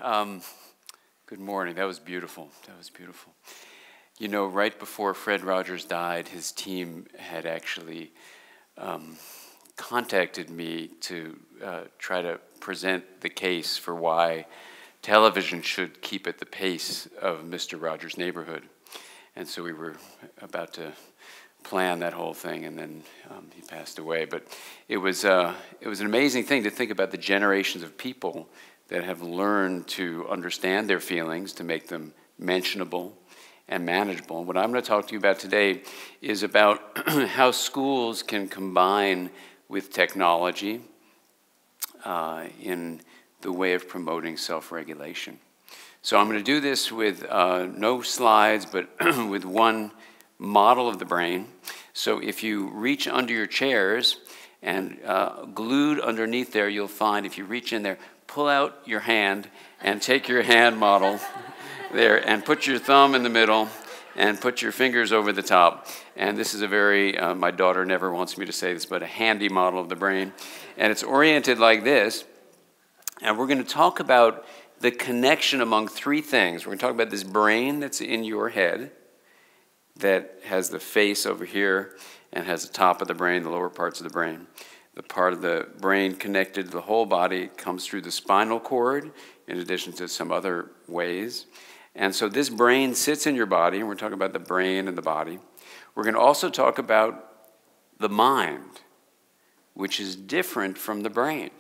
Um, Good morning. That was beautiful. That was beautiful. You know, right before Fred Rogers died, his team had actually contacted me to try to present the case for why television should keep at the pace of Mr. Rogers' Neighborhood. And so we were about to plan that whole thing, and then he passed away. But it was an amazing thing to think about the generations of people that have learned to understand their feelings, to make them mentionable and manageable. And what I'm going to talk to you about today is about how schools can combine with technology in the way of promoting self-regulation. So I'm going to do this with no slides, but with one model of the brain. So if you reach under your chairs and glued underneath there, you'll find, if you reach in there, pull out your hand and take your hand model there and put your thumb in the middle and put your fingers over the top. And this is a very, my daughter never wants me to say this, but a handy model of the brain. And it's oriented like this. And we're going to talk about the connection among three things. We're going to talk about this brain that's in your head that has the face over here and has the top of the brain, the lower parts of the brain. The part of the brain connected to the whole body comes through the spinal cord, in addition to some other ways. And so this brain sits in your body, and we're talking about the brain and the body. We're going to also talk about the mind, which is different from the brain.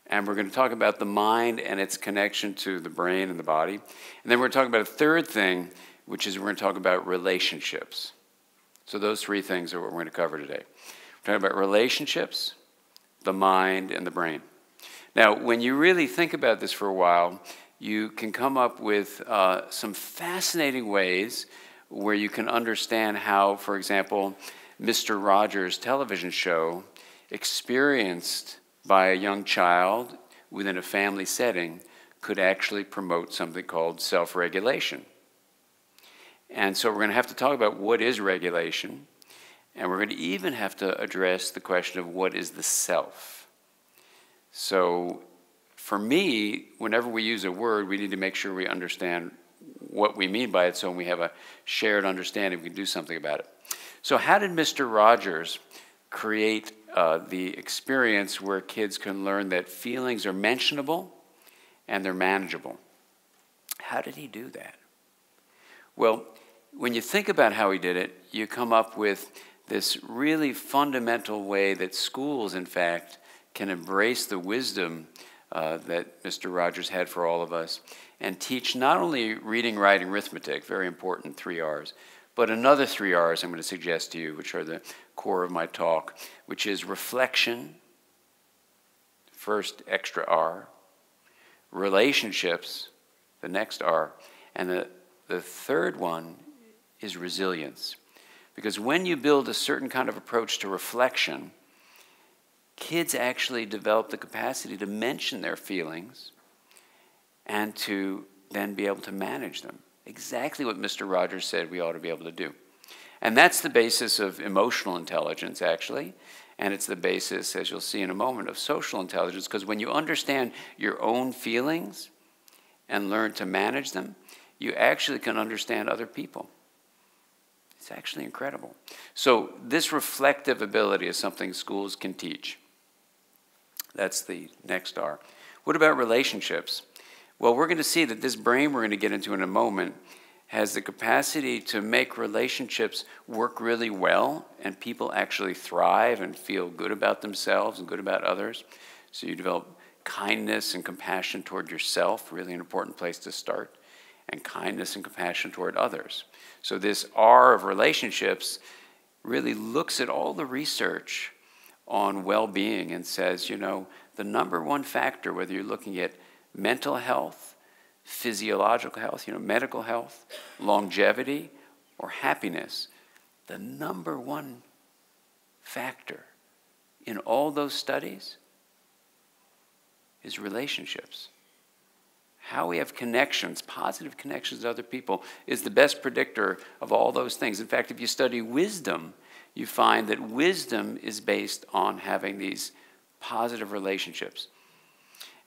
And we're going to talk about the mind and its connection to the brain and the body. And then we're going to talk about a third thing, which is we're going to talk about relationships. So those three things are what we're going to cover today. We're talking about relationships, the mind, and the brain. Now, when you really think about this for a while, you can come up with some fascinating ways where you can understand how, for example, Mr. Rogers' television show, experienced by a young child within a family setting, could actually promote something called self-regulation. And so we're going to have to talk about what is regulation, and we're going to even have to address the question of what is the self. So for me, whenever we use a word, we need to make sure we understand what we mean by it, so when we have a shared understanding, we can do something about it. So how did Mr. Rogers create the experience where kids can learn that feelings are mentionable and they're manageable? How did he do that? Well, when you think about how he did it, you come up with this really fundamental way that schools, in fact, can embrace the wisdom that Mr. Rogers had for all of us and teach not only reading, writing, arithmetic, very important 3 R's, but another 3 R's I'm going to suggest to you, which are the core of my talk, which is reflection, first extra R, relationships, the next R, and the third one is resilience. Because when you build a certain kind of approach to reflection, kids actually develop the capacity to mention their feelings and to then be able to manage them. Exactly what Mr. Rogers said we ought to be able to do. And that's the basis of emotional intelligence, actually. And it's the basis, as you'll see in a moment, of social intelligence. Because when you understand your own feelings and learn to manage them, you actually can understand other people. It's actually incredible. So this reflective ability is something schools can teach. That's the next R. What about relationships? Well, we're going to see that this brain we're going to get into in a moment has the capacity to make relationships work really well, and people actually thrive and feel good about themselves and good about others. So you develop kindness and compassion toward yourself, really an important place to start, and kindness and compassion toward others. So this R of relationships really looks at all the research on well-being and says, you know, the number one factor, whether you're looking at mental health, physiological health, medical health, longevity, or happiness, the number one factor in all those studies is relationships. How we have connections, positive connections with other people, is the best predictor of all those things. In fact, if you study wisdom, you find that wisdom is based on having these positive relationships.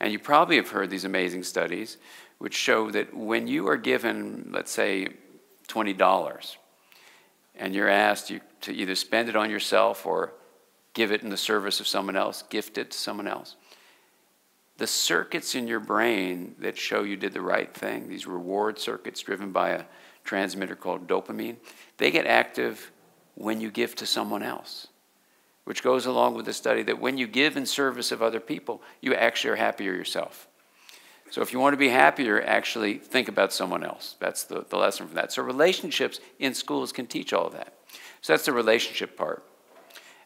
And you probably have heard these amazing studies which show that when you are given, let's say, $20, and you're asked to either spend it on yourself or give it in the service of someone else, gift it to someone else, the circuits in your brain that show you did the right thing, these reward circuits driven by a transmitter called dopamine, they get active when you give to someone else, which goes along with the study that when you give in service of other people, you actually are happier yourself. So if you want to be happier, actually think about someone else. That's the lesson from that. So relationships in schools can teach all of that. So that's the relationship part.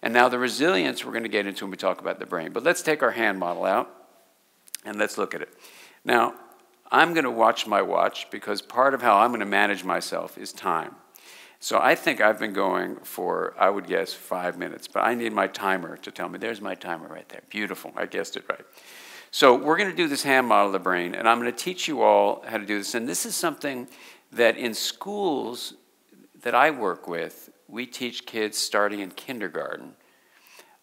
And now the resilience we're going to get into when we talk about the brain. But let's take our hand model out and let's look at it. Now, I'm going to watch my watch because part of how I'm going to manage myself is time. So I think I've been going for, I would guess, 5 minutes. But I need my timer to tell me. There's my timer right there. Beautiful. I guessed it right. So we're going to do this hand model of the brain. And I'm going to teach you all how to do this. And this is something that in schools that I work with, we teach kids starting in kindergarten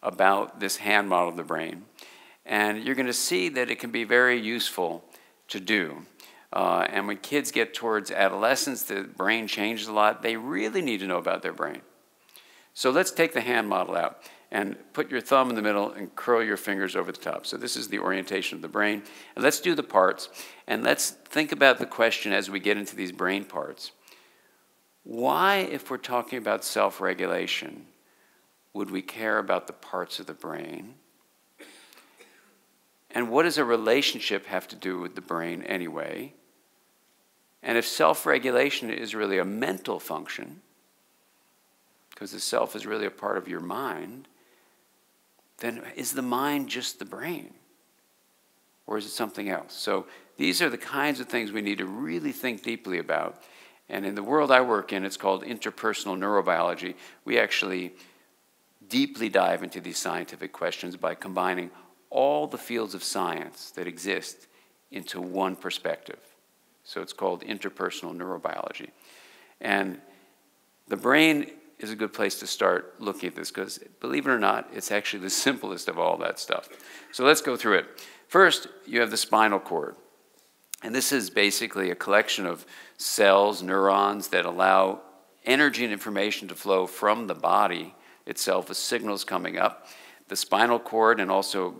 about this hand model of the brain. And you're going to see that it can be very useful to do. And when kids get towards adolescence, the brain changes a lot. They really need to know about their brain. So let's take the hand model out and put your thumb in the middle and curl your fingers over the top. So this is the orientation of the brain. And let's do the parts. And let's think about the question as we get into these brain parts. Why, if we're talking about self-regulation, would we care about the parts of the brain? And what does a relationship have to do with the brain anyway? And if self-regulation is really a mental function, because the self is really a part of your mind, then is the mind just the brain? Or is it something else? So these are the kinds of things we need to really think deeply about. And in the world I work in, it's called interpersonal neurobiology. We actually deeply dive into these scientific questions by combining all the fields of science that exist into one perspective. So it's called interpersonal neurobiology. And the brain is a good place to start looking at this because, believe it or not, it's actually the simplest of all that stuff. So let's go through it. First, you have the spinal cord. And this is basically a collection of cells, neurons, that allow energy and information to flow from the body itself as signals coming up. The spinal cord and also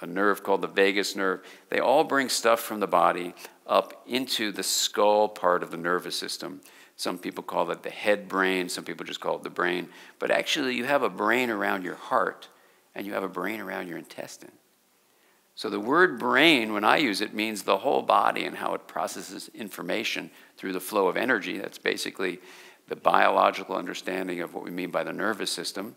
a nerve called the vagus nerve, they all bring stuff from the body up into the skull part of the nervous system. Some people call it the head brain, some people just call it the brain. But actually you have a brain around your heart and you have a brain around your intestine. So the word brain, when I use it, means the whole body and how it processes information through the flow of energy. That's basically the biological understanding of what we mean by the nervous system.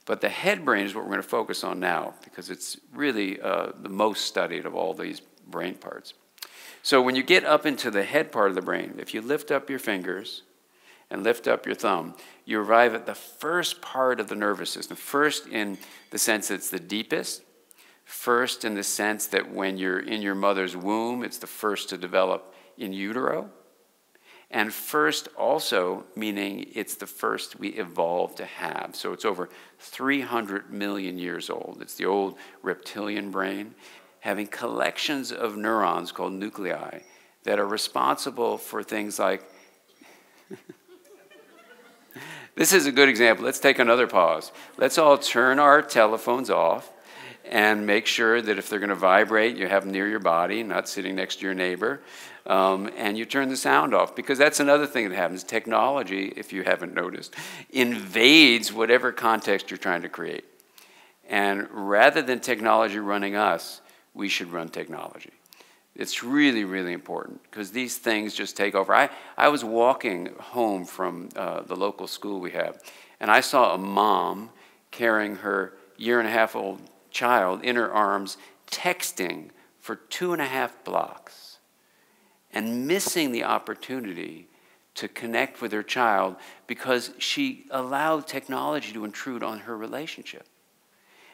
But the head brain is what we're going to focus on now because it's really the most studied of all these brain parts. So when you get up into the head part of the brain, if you lift up your fingers and lift up your thumb, you arrive at the first part of the nervous system. First in the sense it's the deepest. First in the sense that when you're in your mother's womb, it's the first to develop in utero. And first also meaning it's the first we evolved to have. So it's over 300 million years old. It's the old reptilian brain, having collections of neurons called nuclei that are responsible for things like... This is a good example. Let's take another pause. Let's all turn our telephones off and make sure that if they're going to vibrate, you have them near your body, not sitting next to your neighbor. And you turn the sound off, because that's another thing that happens. Technology, if you haven't noticed, invades whatever context you're trying to create. And rather than technology running us, we should run technology. It's really, really important, because these things just take over. I was walking home from the local school we have, and I saw a mom carrying her year-and-a-half-old child in her arms, texting for 2.5 blocks, and missing the opportunity to connect with her child because she allowed technology to intrude on her relationship.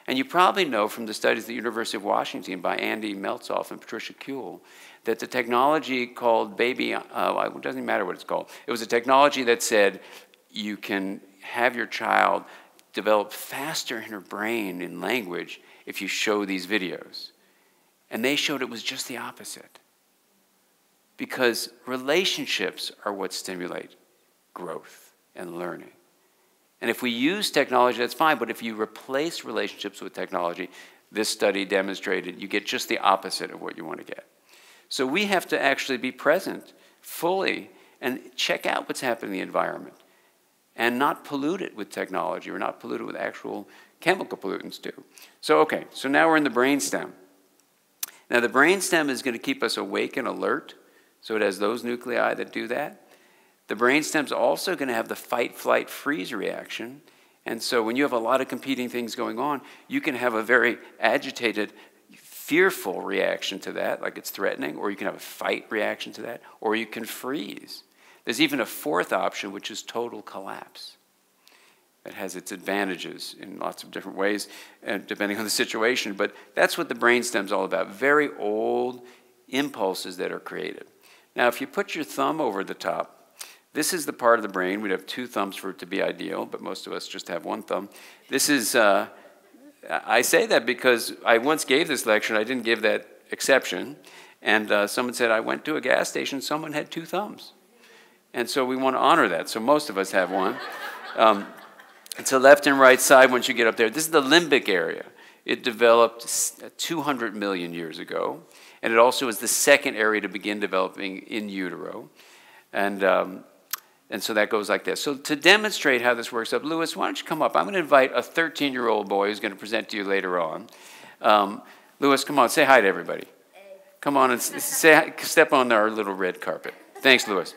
And you probably know from the studies at the University of Washington by Andy Meltzoff and Patricia Kuehl that the technology called Baby, it doesn't matter what it's called. It was a technology that said you can have your child develop faster in her brain in language if you show these videos. And they showed it was just the opposite. Because relationships are what stimulate growth and learning. And if we use technology, that's fine. But if you replace relationships with technology, this study demonstrated you get just the opposite of what you want to get. So we have to actually be present fully and check out what's happening in the environment and not pollute it with technology or not pollute it with actual chemical pollutants too. So, okay, so now we're in the brainstem. Now the brainstem is going to keep us awake and alert. So it has those nuclei that do that. The brainstem's also going to have the fight, flight, freeze reaction. And so when you have a lot of competing things going on, you can have a very agitated, fearful reaction to that, like it's threatening, or you can have a fight reaction to that, or you can freeze. There's even a fourth option, which is total collapse. That has its advantages in lots of different ways, depending on the situation. But that's what the brainstem's all about. Very old impulses that are created. Now, if you put your thumb over the top, this is the part of the brain. We'd have two thumbs for it to be ideal, but most of us just have one thumb. This is, I say that because I once gave this lecture, and I didn't give that exception. And someone said, I went to a gas station, someone had two thumbs. And so we want to honor that. So most of us have one. It's the left and right side once you get up there. This is the limbic area. It developed 200 million years ago. And it also is the second area to begin developing in utero. And so that goes like this. So to demonstrate how this works up, Lewis, why don't you come up? I'm going to invite a 13-year-old boy who's going to present to you later on. Lewis, come on, say hi to everybody. Hey. Come on and step on our little red carpet. Thanks, Lewis.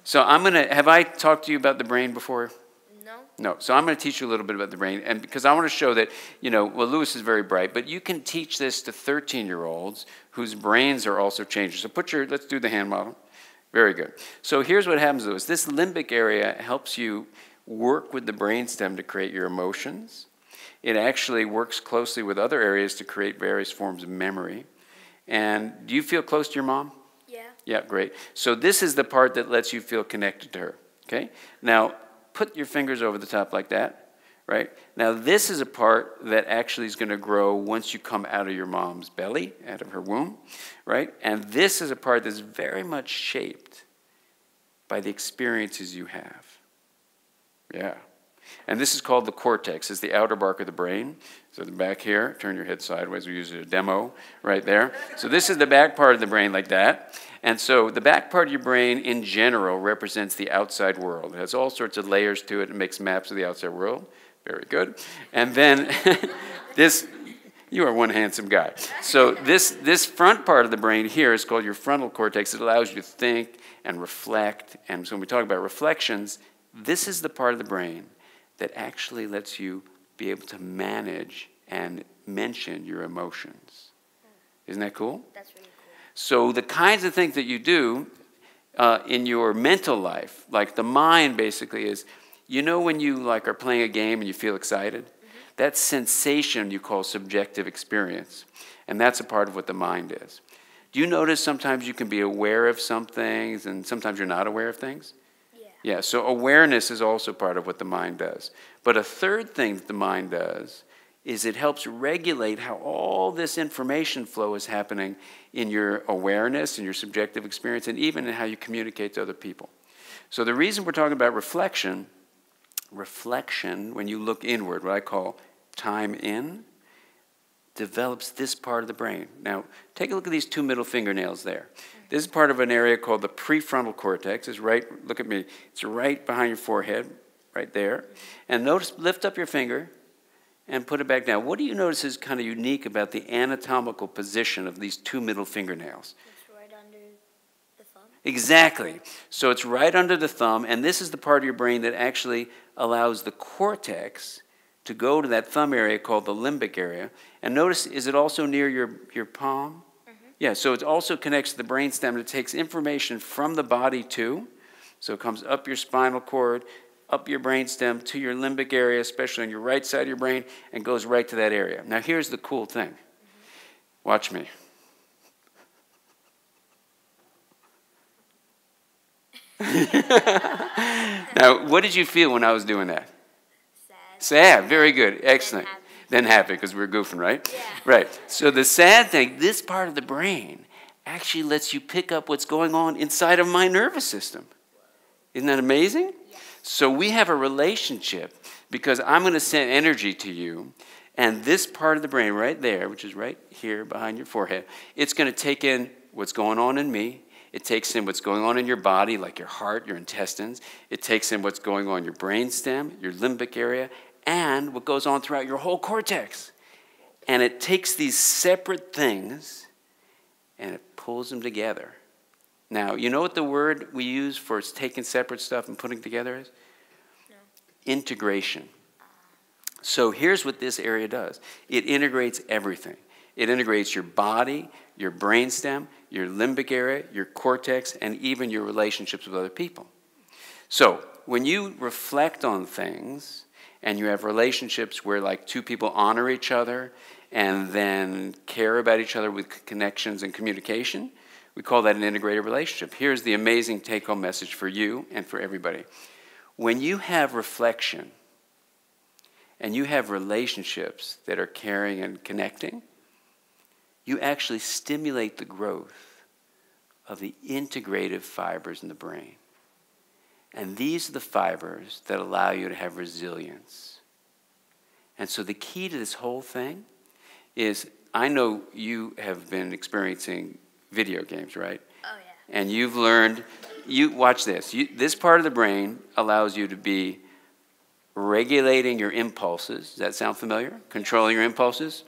So have I talked to you about the brain before? No. So I'm going to teach you a little bit about the brain, and because I want to show that, well, Lewis is very bright, but you can teach this to 13-year-olds whose brains are also changing. So let's do the hand model. Very good. So here's what happens, Lewis. This limbic area helps you work with the brainstem to create your emotions. It actually works closely with other areas to create various forms of memory. And do you feel close to your mom? Yeah. Yeah, great. So this is the part that lets you feel connected to her, okay? Now, put your fingers over the top like that, right? Now, this is a part that actually is going to grow once you come out of your mom's belly, out of her womb, right? And this is a part that's very much shaped by the experiences you have. Yeah. And this is called the cortex. It's the outer bark of the brain. So the back here, turn your head sideways. We use a demo right there. So this is the back part of the brain like that. And so the back part of your brain in general represents the outside world. It has all sorts of layers to it. It makes maps of the outside world. Very good. And then you are one handsome guy. So this front part of the brain here is called your frontal cortex. It allows you to think and reflect. And so when we talk about reflections, this is the part of the brain that actually lets you be able to manage and mention your emotions. Isn't that cool? That's really cool. So the kinds of things that you do in your mental life, like the mind basically is, when you are playing a game and you feel excited? Mm-hmm. That sensation you call subjective experience. And that's a part of what the mind is. Do you notice sometimes you can be aware of some things and sometimes you're not aware of things? Yeah, so awareness is also part of what the mind does. But a third thing that the mind does is it helps regulate how all this information flow is happening in your awareness, in your subjective experience, and even in how you communicate to other people. So the reason we're talking about reflection, when you look inward, what I call time in, develops this part of the brain. Now, take a look at these two middle fingernails there. This is part of an area called the prefrontal cortex. It's right, look at me, it's right behind your forehead, right there. And notice, lift up your finger and put it back down. What do you notice is kind of unique about the anatomical position of these two middle fingernails? It's right under the thumb. Exactly. So it's right under the thumb, and this is the part of your brain that actually allows the cortex to go to that thumb area called the limbic area. And notice, is it also near your palm? Yeah, so it also connects to the brainstem. It takes information from the body too. So it comes up your spinal cord, up your brainstem to your limbic area, especially on your right side of your brain, and goes right to that area. Now here's the cool thing. Watch me. Now, what did you feel when I was doing that? Sad. Sad, very good, excellent. than happy because we were goofing, right? Yeah. Right. So the sad thing, this part of the brain actually lets you pick up what's going on inside of my nervous system. Isn't that amazing? Yeah. So we have a relationship because I'm going to send energy to you, and this part of the brain right there, which is right here behind your forehead, it's going to take in what's going on in me. It takes in what's going on in your body, like your heart, your intestines. It takes in what's going on in your brainstem, your limbic area, and what goes on throughout your whole cortex. And it takes these separate things and it pulls them together. Now, you know what the word we use for taking separate stuff and putting together is? No. Integration. So here's what this area does. It integrates everything. It integrates your body, your brainstem, your limbic area, your cortex, and even your relationships with other people. So when you reflect on things and you have relationships where like two people honor each other and then care about each other with connections and communication, we call that an integrated relationship. Here's the amazing take-home message for you and for everybody. When you have reflection and you have relationships that are caring and connecting, you actually stimulate the growth of the integrative fibers in the brain. And these are the fibers that allow you to have resilience. And so the key to this whole thing is, I know you have been experiencing video games, right? Oh, yeah. And you've learned, watch this, this part of the brain allows you to be regulating your impulses. Does that sound familiar? Controlling your impulses.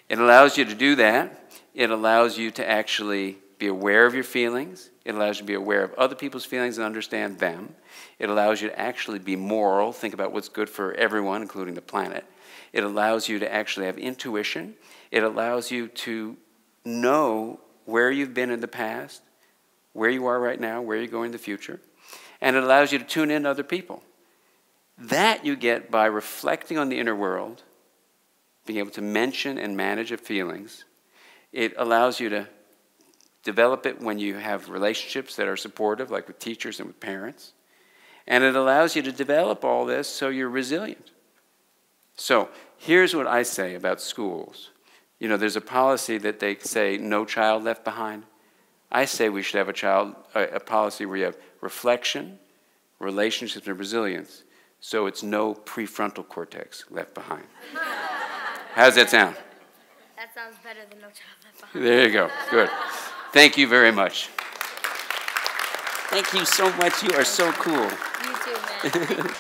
It allows you to do that. It allows you to actually be aware of your feelings. It allows you to be aware of other people's feelings and understand them. It allows you to actually be moral, think about what's good for everyone, including the planet. It allows you to actually have intuition. It allows you to know where you've been in the past, where you are right now, where you're going in the future. And it allows you to tune in to other people. That you get by reflecting on the inner world, being able to mention and manage your feelings. It allows you to develop it when you have relationships that are supportive, like with teachers and with parents. And it allows you to develop all this so you're resilient. So here's what I say about schools. You know, there's a policy that they say no child left behind. I say we should have a policy where you have reflection, relationships, and resilience. So it's no prefrontal cortex left behind. How does that sound? That sounds better than no child left behind. There you go. Good. Thank you very much. Thank you so much. You are so cool. You too, man.